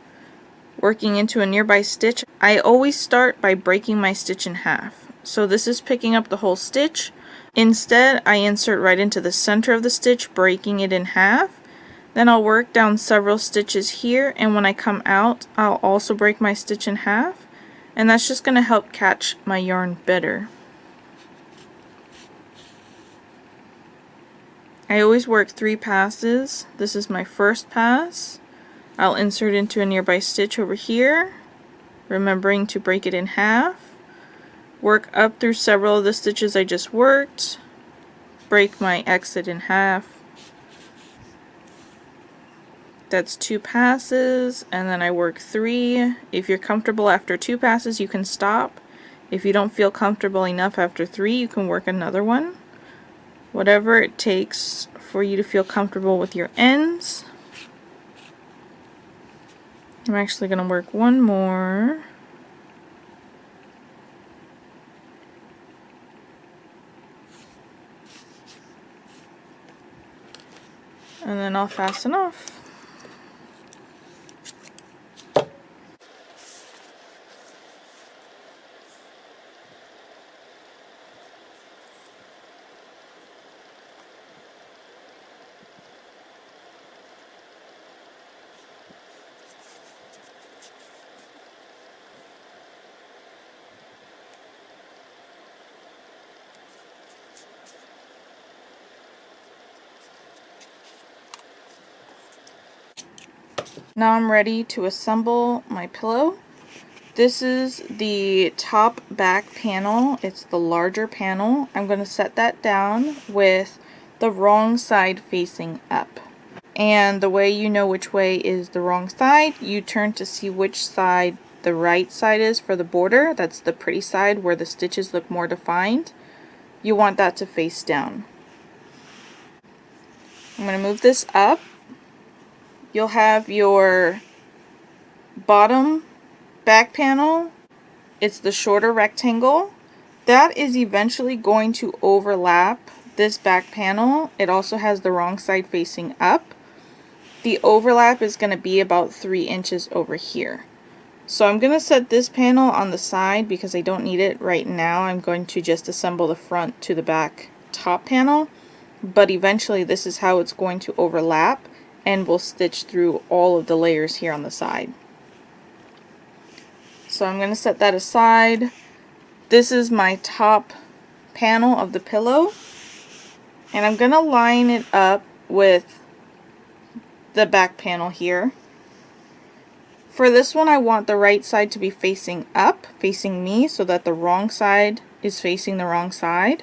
Working into a nearby stitch, I always start by breaking my stitch in half. So this is picking up the whole stitch. Instead, I insert right into the center of the stitch, breaking it in half. Then I'll work down several stitches here, and when I come out, I'll also break my stitch in half. And that's just going to help catch my yarn better. I always work 3 passes. This is my first pass. I'll insert into a nearby stitch over here, remembering to break it in half. Work up through several of the stitches I just worked. Break my exit in half. That's 2 passes, and then I work 3. If you're comfortable after 2 passes, you can stop. If you don't feel comfortable enough after 3, you can work another one. Whatever it takes for you to feel comfortable with your ends. I'm actually going to work one more. And then I'll fasten off. Now I'm ready to assemble my pillow. This is the top back panel. It's the larger panel. I'm going to set that down with the wrong side facing up. And the way you know which way is the wrong side, you turn to see which side the right side is for the border. That's the pretty side where the stitches look more defined. You want that to face down. I'm going to move this up. You'll have your bottom back panel. It's the shorter rectangle. That is eventually going to overlap this back panel. It also has the wrong side facing up. The overlap is going to be about 3 inches over here. So I'm going to set this panel on the side because I don't need it right now. I'm going to just assemble the front to the back top panel. But eventually this is how it's going to overlap, and we'll stitch through all of the layers here on the side. So I'm going to set that aside. This is my top panel of the pillow, and I'm going to line it up with the back panel here. For this one, I want the right side to be facing up, facing me, so that the wrong side is facing the wrong side.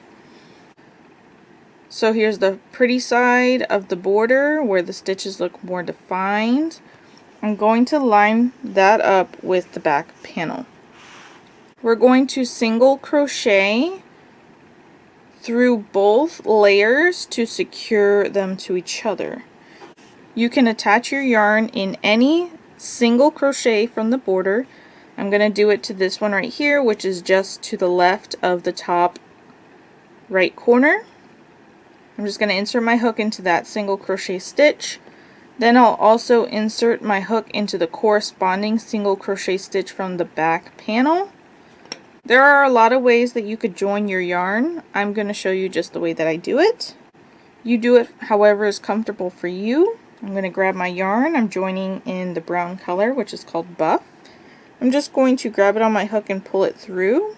So here's the pretty side of the border where the stitches look more defined. I'm going to line that up with the back panel. We're going to single crochet through both layers to secure them to each other. You can attach your yarn in any single crochet from the border. I'm going to do it to this one right here, which is just to the left of the top right corner. I'm just going to insert my hook into that single crochet stitch. Then I'll also insert my hook into the corresponding single crochet stitch from the back panel. There are a lot of ways that you could join your yarn. I'm going to show you just the way that I do it. You do it however is comfortable for you. I'm going to grab my yarn. I'm joining in the brown color, which is called Buff. I'm just going to grab it on my hook and pull it through.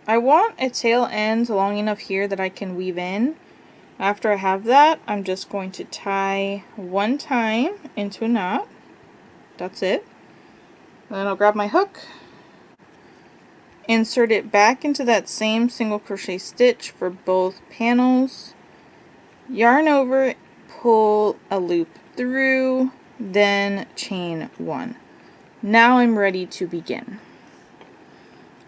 I want a tail end long enough here that I can weave in. After I have that, I'm just going to tie one time into a knot. That's it. Then I'll grab my hook, insert it back into that same single crochet stitch for both panels, yarn over, pull a loop through, then chain one. Now I'm ready to begin.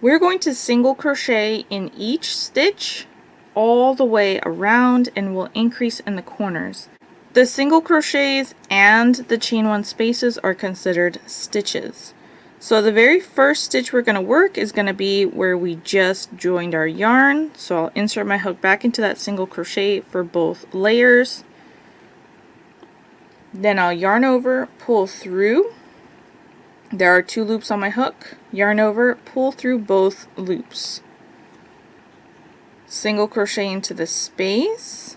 We're going to single crochet in each stitch all the way around, and we'll increase in the corners. The single crochets and the chain one spaces are considered stitches. So the very first stitch we're going to work is going to be where we just joined our yarn. So I'll insert my hook back into that single crochet for both layers. Then I'll yarn over, pull through. There are 2 loops on my hook. Yarn over, pull through both loops. Single crochet into the space.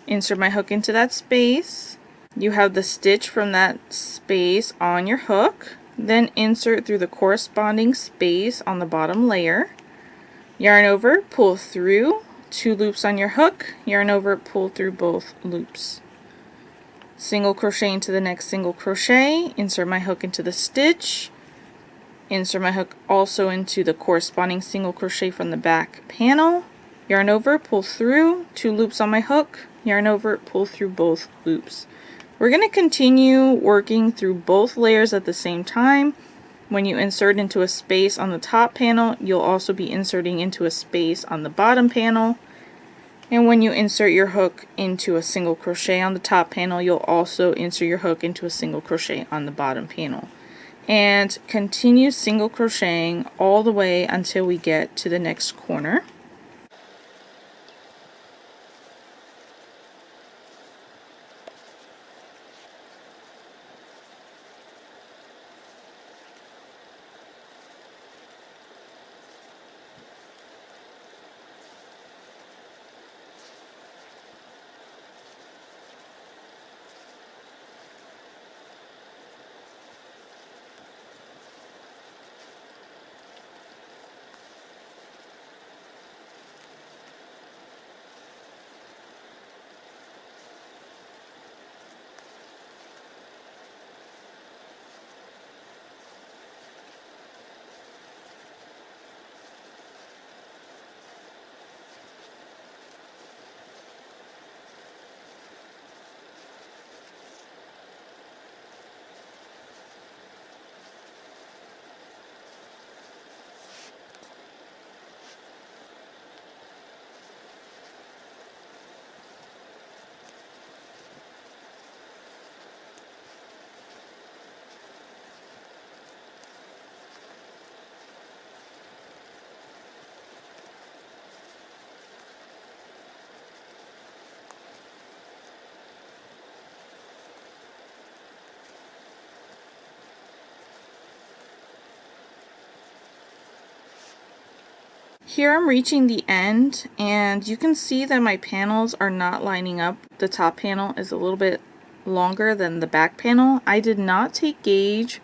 Insert my hook into that space. You have the stitch from that space on your hook. Then insert through the corresponding space on the bottom layer. Yarn over, pull through, 2 loops on your hook, yarn over, pull through both loops. Single crochet into the next single crochet, insert my hook into the stitch, insert my hook also into the corresponding single crochet from the back panel, yarn over, pull through, 2 loops on my hook, yarn over, pull through both loops. We're going to continue working through both layers at the same time. When you insert into a space on the top panel, you'll also be inserting into a space on the bottom panel. And when you insert your hook into a single crochet on the top panel, you'll also insert your hook into a single crochet on the bottom panel. And continue single crocheting all the way until we get to the next corner. Here I'm reaching the end, and you can see that my panels are not lining up. The top panel is a little bit longer than the back panel. I did not take gauge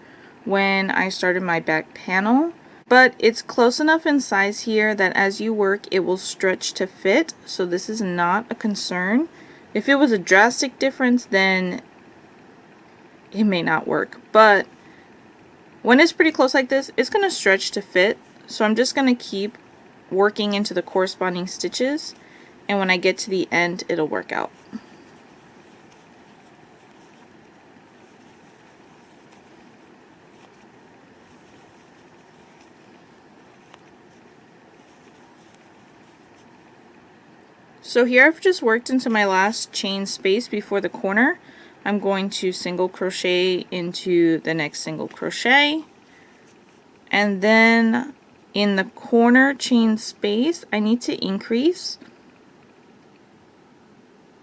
when I started my back panel, but it's close enough in size here that as you work it will stretch to fit, so this is not a concern. If it was a drastic difference, then it may not work, but when it's pretty close like this, it's going to stretch to fit, so I'm just going to keep working into the corresponding stitches, and when I get to the end it'll work out. So here I've just worked into my last chain space before the corner. I'm going to single crochet into the next single crochet, and then in the corner chain space I need to increase.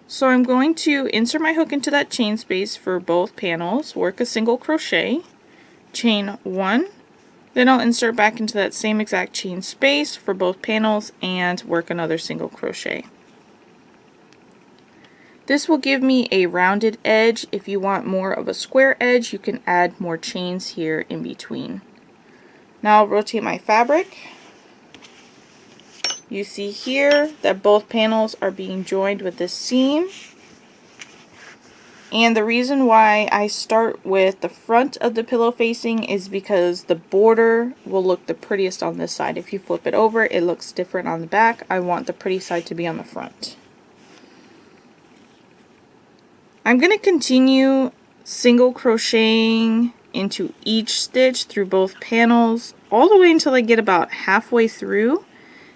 So I'm going to insert my hook into that chain space for both panels, work a single crochet, chain 1, then I'll insert back into that same exact chain space for both panels and work another single crochet. This will give me a rounded edge. If you want more of a square edge, you can add more chains here in between. Now I'll rotate my fabric. You see here that both panels are being joined with this seam. And the reason why I start with the front of the pillow facing is because the border will look the prettiest on this side. If you flip it over, it looks different on the back. I want the pretty side to be on the front. I'm going to continue single crocheting into each stitch through both panels all the way until I get about halfway through.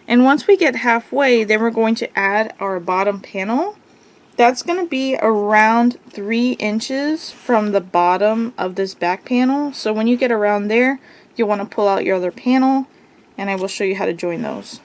And once we get halfway, then we're going to add our bottom panel. That's going to be around 3 inches from the bottom of this back panel. So when you get around there, you'll want to pull out your other panel, and I will show you how to join those.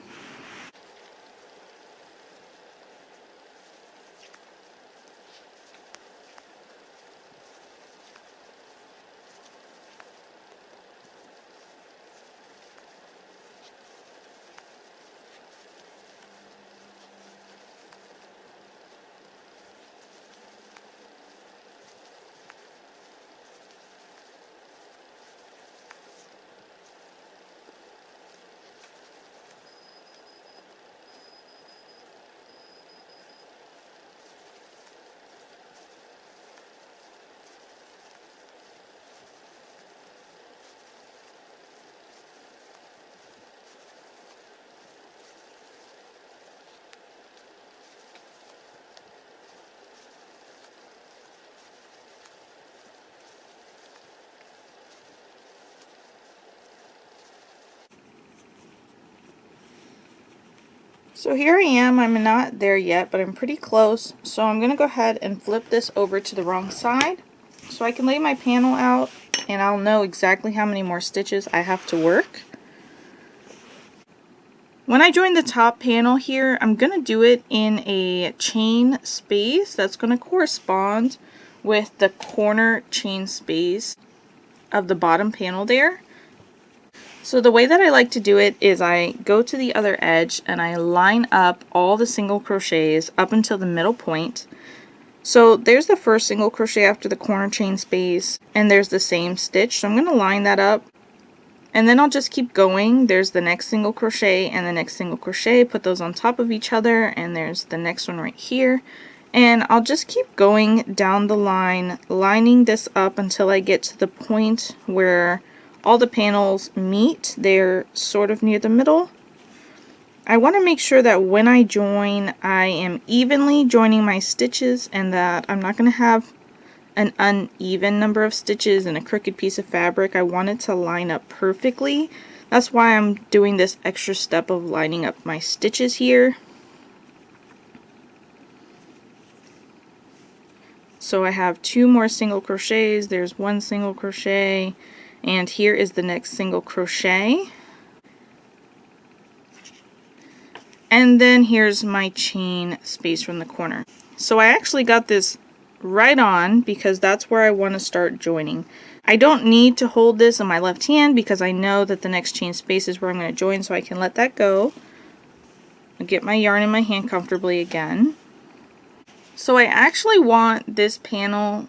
So here I am. I'm not there yet, but I'm pretty close. So I'm going to go ahead and flip this over to the wrong side so I can lay my panel out and I'll know exactly how many more stitches I have to work. When I join the top panel here, I'm going to do it in a chain space that's going to correspond with the corner chain space of the bottom panel there. So the way that I like to do it is I go to the other edge and I line up all the single crochets up until the middle point. So there's the first single crochet after the corner chain space, and there's the same stitch. So I'm going to line that up, and then I'll just keep going. There's the next single crochet and the next single crochet, put those on top of each other, and there's the next one right here. And I'll just keep going down the line, lining this up until I get to the point where all the panels meet. They're sort of near the middle. I want to make sure that when I join, I am evenly joining my stitches and that I'm not going to have an uneven number of stitches and a crooked piece of fabric. I want it to line up perfectly. That's why I'm doing this extra step of lining up my stitches here. So I have 2 more single crochets. There's 1 single crochet, and here is the next single crochet. And then here's my chain space from the corner. So I actually got this right on because that's where I want to start joining. I don't need to hold this in my left hand because I know that the next chain space is where I'm going to join, so I can let that go. I'll get my yarn in my hand comfortably again. So I actually want this panel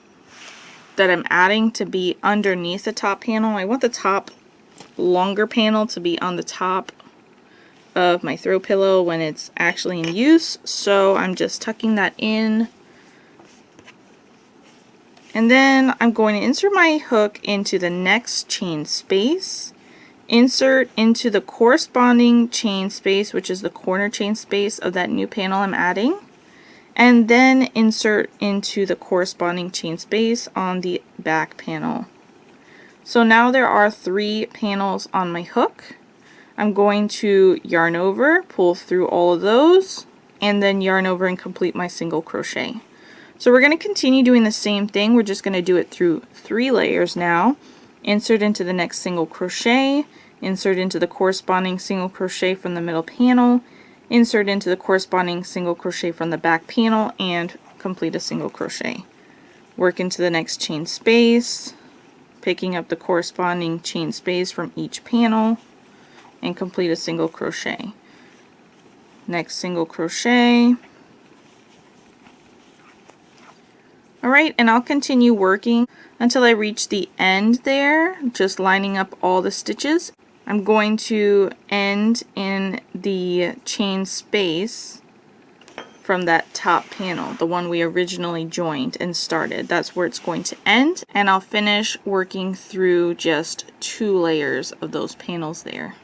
that I'm adding to be underneath the top panel. I want the top longer panel to be on the top of my throw pillow when it's actually in use, so I'm just tucking that in. And then I'm going to insert my hook into the next chain space, insert into the corresponding chain space, which is the corner chain space of that new panel I'm adding, and then insert into the corresponding chain space on the back panel. So now there are 3 panels on my hook. I'm going to yarn over, pull through all of those, and then yarn over and complete my single crochet. So we're going to continue doing the same thing. We're just going to do it through 3 layers now. Insert into the next single crochet, insert into the corresponding single crochet from the middle panel, insert into the corresponding single crochet from the back panel, and complete a single crochet. Work into the next chain space, picking up the corresponding chain space from each panel, and complete a single crochet. Next single crochet. Alright, and I'll continue working until I reach the end there, just lining up all the stitches. I'm going to end in the chain space from that top panel, the one we originally joined and started. That's where it's going to end, and I'll finish working through just 2 layers of those panels there.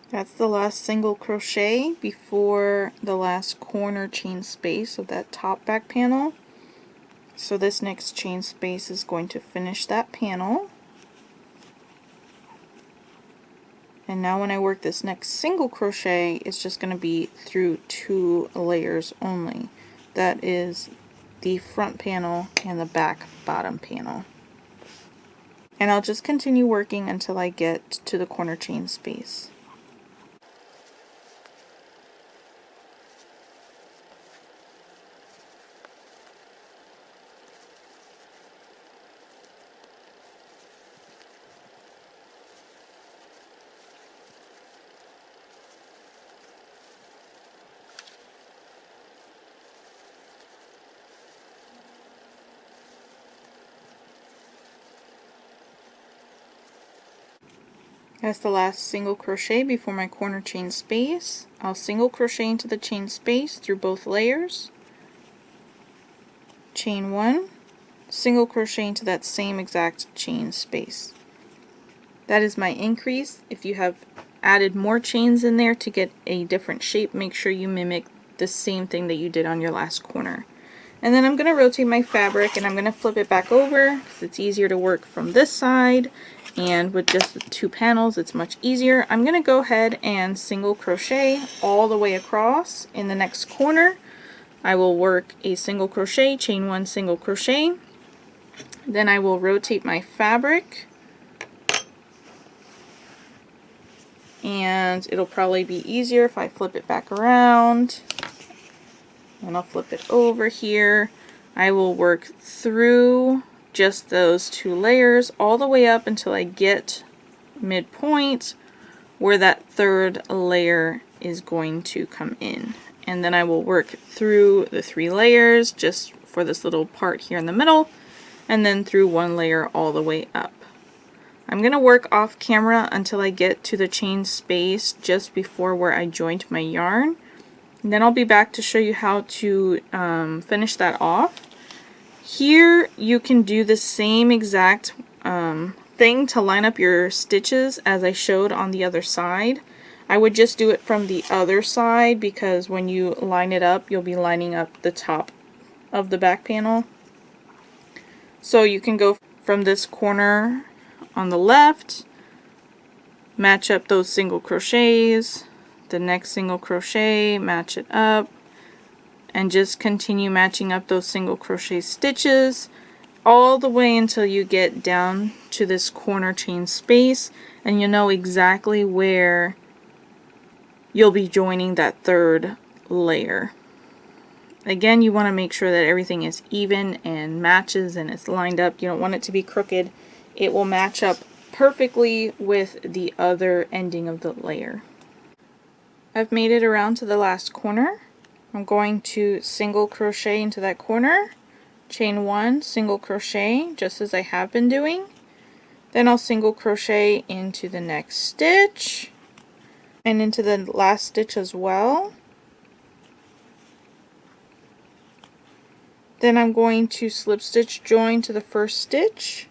That's the last single crochet before the last corner chain space of that top back panel. So this next chain space is going to finish that panel. And now when I work this next single crochet, it's just going to be through 2 layers only. That is the front panel and the back bottom panel. And I'll just continue working until I get to the corner chain space. That's the last single crochet before my corner chain space. I'll single crochet into the chain space through both layers, chain 1, single crochet into that same exact chain space. That is my increase. If you have added more chains in there to get a different shape, make sure you mimic the same thing that you did on your last corner. And then I'm going to rotate my fabric and I'm going to flip it back over because it's easier to work from this side, and with just the 2 panels it's much easier. I'm going to go ahead and single crochet all the way across in the next corner. I will work a single crochet, chain 1 single crochet, then I will rotate my fabric, and it'll probably be easier if I flip it back around. And I'll flip it over here. I will work through just those 2 layers all the way up until I get midpoint where that 3rd layer is going to come in. And then I will work through the 3 layers just for this little part here in the middle, and then through 1 layer all the way up. I'm going to work off camera until I get to the chain space just before where I joined my yarn. And then I'll be back to show you how to finish that off. Here you can do the same exact thing to line up your stitches as I showed on the other side. I would just do it from the other side because when you line it up, you'll be lining up the top of the back panel. So you can go from this corner on the left, match up those single crochets, the next single crochet, match it up, and just continue matching up those single crochet stitches all the way until you get down to this corner chain space, and you know exactly where you'll be joining that third layer. Again, you want to make sure that everything is even and matches and it's lined up. You don't want it to be crooked. It will match up perfectly with the other ending of the layer. I've made it around to the last corner. I'm going to single crochet into that corner, chain 1, single crochet, just as I have been doing. Then I'll single crochet into the next stitch and into the last stitch as well. Then I'm going to slip stitch join to the first stitch,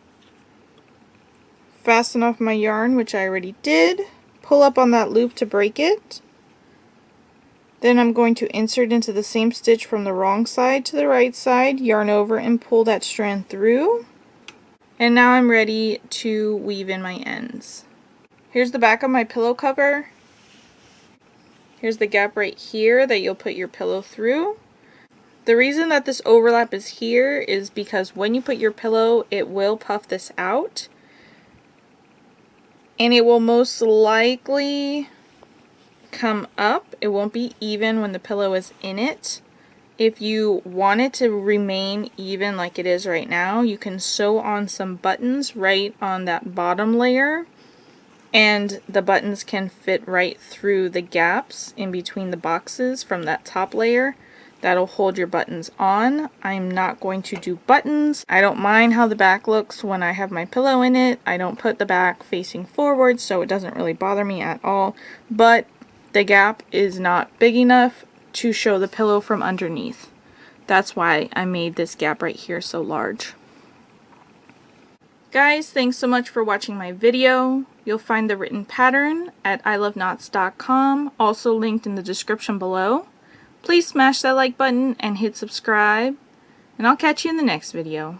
fasten off my yarn, which I already did, pull up on that loop to break it. Then I'm going to insert into the same stitch from the wrong side to the right side, yarn over and pull that strand through. And now I'm ready to weave in my ends. Here's the back of my pillow cover. Here's the gap right here that you'll put your pillow through. The reason that this overlap is here is because when you put your pillow, it will puff this out. And it will most likely come up. It won't be even when the pillow is in it. If you want it to remain even like it is right now, you can sew on some buttons right on that bottom layer, and the buttons can fit right through the gaps in between the boxes from that top layer. That'll hold your buttons on. I'm not going to do buttons. I don't mind how the back looks when I have my pillow in it. I don't put the back facing forward, so it doesn't really bother me at all, but the gap is not big enough to show the pillow from underneath. That's why I made this gap right here so large. Guys, thanks so much for watching my video. You'll find the written pattern at iloveknots.com, also linked in the description below. Please smash that like button and hit subscribe, and I'll catch you in the next video.